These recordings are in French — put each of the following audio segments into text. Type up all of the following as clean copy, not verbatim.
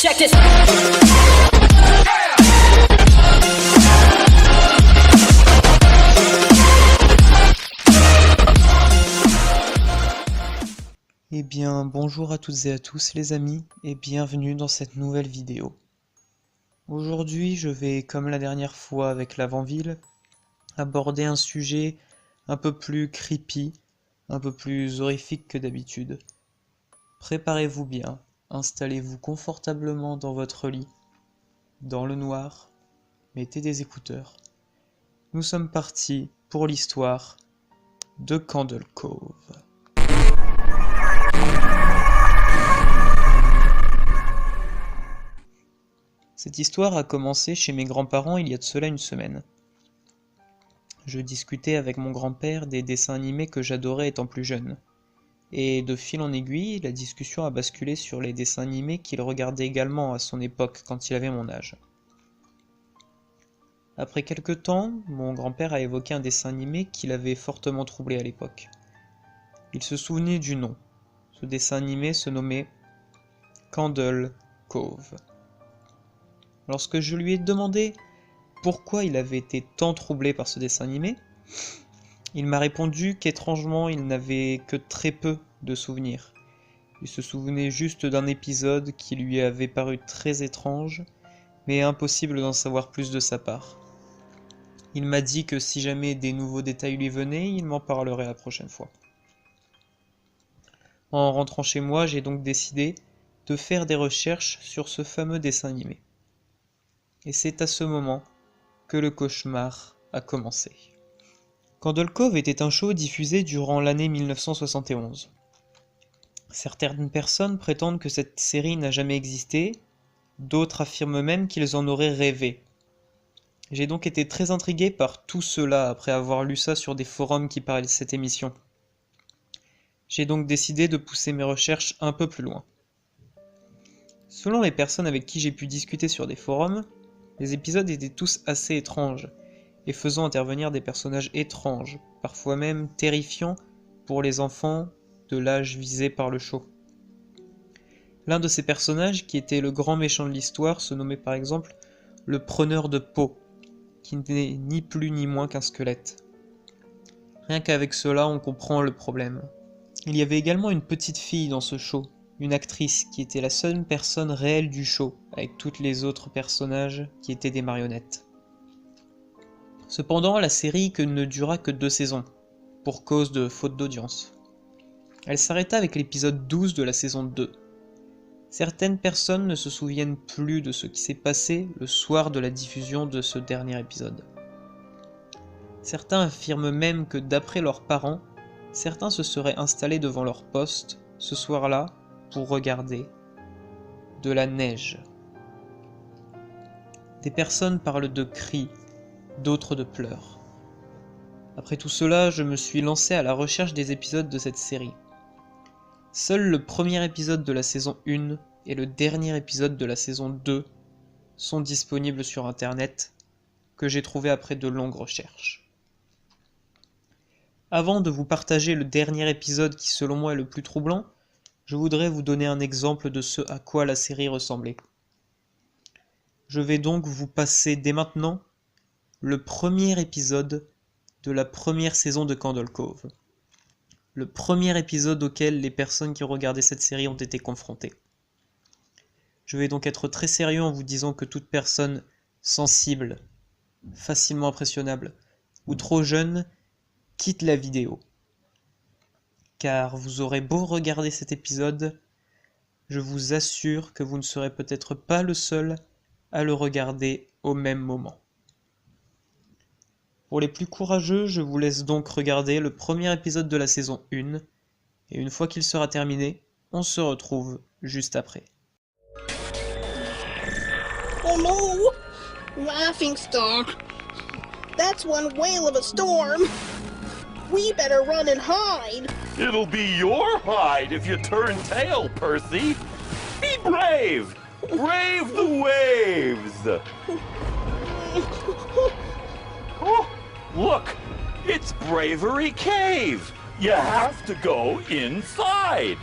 Check this. Eh bien, bonjour à toutes et à tous les amis, et bienvenue dans cette nouvelle vidéo. Aujourd'hui, je vais, comme la dernière fois avec l'Avant-Ville, aborder un sujet un peu plus creepy, un peu plus horrifique que d'habitude. Préparez-vous bien, installez-vous confortablement dans votre lit, dans le noir, mettez des écouteurs. Nous sommes partis pour l'histoire de Candle Cove. Cette histoire a commencé chez mes grands-parents il y a de cela une semaine. Je discutais avec mon grand-père des dessins animés que j'adorais étant plus jeune. Et de fil en aiguille, la discussion a basculé sur les dessins animés qu'il regardait également à son époque quand il avait mon âge. Après quelque temps, mon grand-père a évoqué un dessin animé qui l'avait fortement troublé à l'époque. Il se souvenait du nom. Ce dessin animé se nommait Candle Cove. Lorsque je lui ai demandé pourquoi il avait été tant troublé par ce dessin animé, il m'a répondu qu'étrangement il n'avait que très peu de souvenirs. Il se souvenait juste d'un épisode qui lui avait paru très étrange, mais impossible d'en savoir plus de sa part. Il m'a dit que si jamais des nouveaux détails lui venaient, il m'en parlerait la prochaine fois. En rentrant chez moi, j'ai donc décidé de faire des recherches sur ce fameux dessin animé. Et c'est à ce moment que le cauchemar a commencé. Candle Cove était un show diffusé durant l'année 1971. Certaines personnes prétendent que cette série n'a jamais existé, d'autres affirment même qu'ils en auraient rêvé. J'ai donc été très intrigué par tout cela après avoir lu ça sur des forums qui parlaient de cette émission. J'ai donc décidé de pousser mes recherches un peu plus loin. Selon les personnes avec qui j'ai pu discuter sur des forums, les épisodes étaient tous assez étranges, et faisant intervenir des personnages étranges, parfois même terrifiants pour les enfants de l'âge visé par le show. L'un de ces personnages, qui était le grand méchant de l'histoire, se nommait par exemple le preneur de peau, qui n'est ni plus ni moins qu'un squelette. Rien qu'avec cela, on comprend le problème. Il y avait également une petite fille dans ce show, une actrice qui était la seule personne réelle du show, avec toutes les autres personnages qui étaient des marionnettes. Cependant, la série ne dura que 2 saisons, pour cause de faute d'audience. Elle s'arrêta avec l'épisode 12 de la saison 2. Certaines personnes ne se souviennent plus de ce qui s'est passé le soir de la diffusion de ce dernier épisode. Certains affirment même que d'après leurs parents, certains se seraient installés devant leur poste ce soir-là pour regarder de la neige. Des personnes parlent de cris, d'autres de pleurs. Après tout cela, je me suis lancé à la recherche des épisodes de cette série. Seul le premier épisode de la saison 1 et le dernier épisode de la saison 2 sont disponibles sur internet, que j'ai trouvé après de longues recherches. Avant de vous partager le dernier épisode qui selon moi est le plus troublant, je voudrais vous donner un exemple de ce à quoi la série ressemblait. Je vais donc vous passer dès maintenant le premier épisode de la première saison de Candle Cove. Le premier épisode auquel les personnes qui regardaient cette série ont été confrontées. Je vais donc être très sérieux en vous disant que toute personne sensible, facilement impressionnable ou trop jeune quitte la vidéo. Car vous aurez beau regarder cet épisode, je vous assure que vous ne serez peut-être pas le seul à le regarder au même moment. Pour les plus courageux, je vous laisse donc regarder le premier épisode de la saison 1, et une fois qu'il sera terminé, on se retrouve juste après. Oh no! Laughing stock! That's one whale of a storm! We better run and hide! It'll be your hide if you turn tail, Percy! Be brave! Brave the waves! Oh, look! It's Bravery Cave! You have to go inside!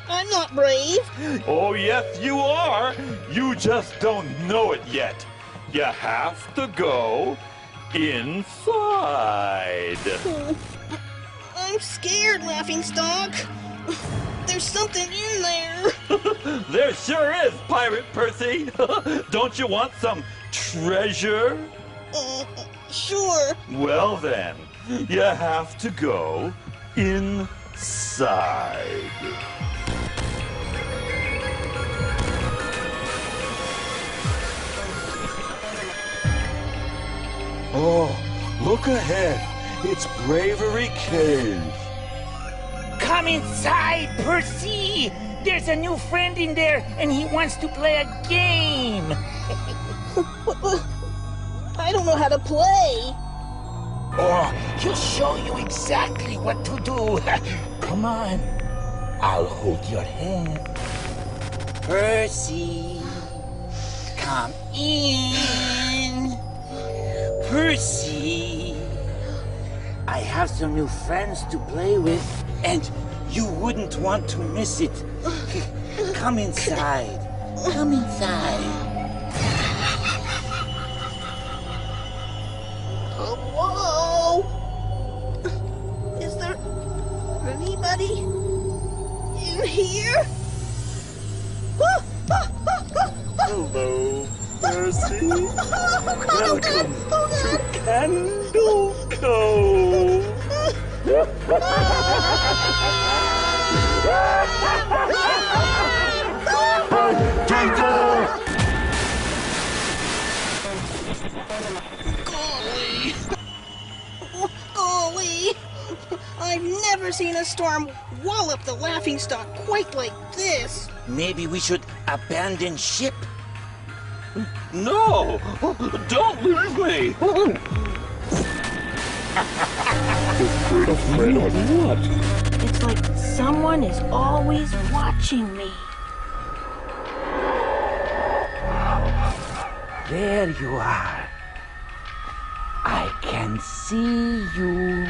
I'm not brave. Oh, yes, you are. You just don't know it yet. You have to go inside. I'm scared, Laughingstock. There's something in there. There sure is, Pirate Percy. Don't you want some treasure? Sure. Well then, you have to go inside. Oh, look ahead. It's Bravery Cave. Come inside, Percy! There's a new friend in there, and he wants to play a game! I don't know how to play. Oh, he'll show you exactly what to do. Come on. I'll hold your hand. Percy, come in. Percy, I have some new friends to play with, and you wouldn't want to miss it. Come inside. Come inside. Hello? Is there anybody in here? Hello, Percy. Welcome to Candle Cove. Golly! I've never seen a storm wallop the Laughingstock quite like this. Maybe we should abandon ship. No! Don't leave me! Afraid of what? It's like someone is always watching me. There you are. I can see you.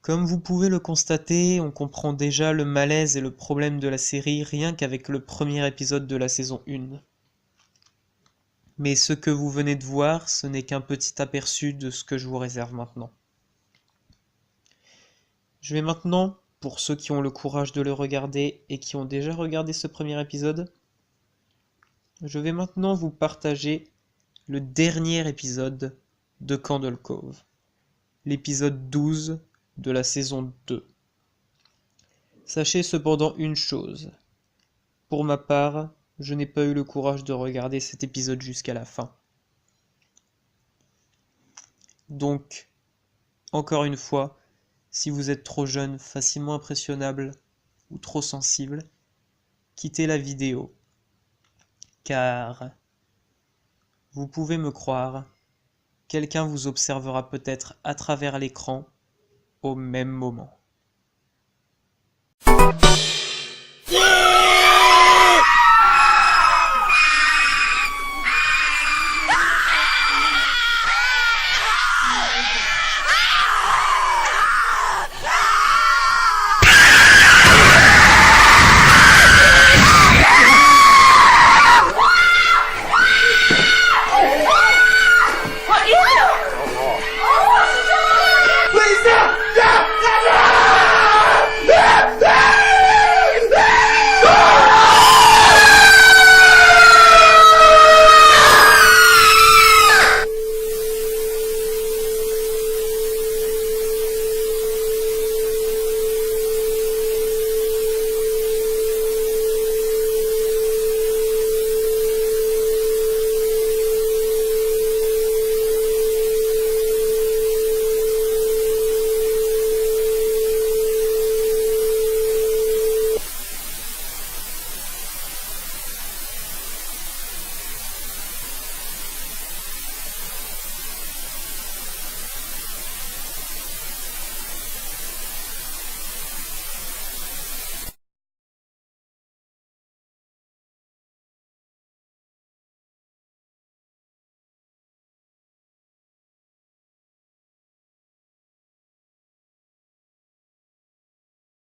Comme vous pouvez le constater, on comprend déjà le malaise et le problème de la série rien qu'avec le premier épisode de la saison 1. Mais ce que vous venez de voir, ce n'est qu'un petit aperçu de ce que je vous réserve maintenant. Je vais maintenant, pour ceux qui ont le courage de le regarder et qui ont déjà regardé ce premier épisode, je vais maintenant vous partager le dernier épisode de Candle Cove, l'épisode 12 de la saison 2. Sachez cependant une chose, pour ma part, je n'ai pas eu le courage de regarder cet épisode jusqu'à la fin. Donc, encore une fois, si vous êtes trop jeune, facilement impressionnable ou trop sensible, quittez la vidéo, car vous pouvez me croire, quelqu'un vous observera peut-être à travers l'écran au même moment.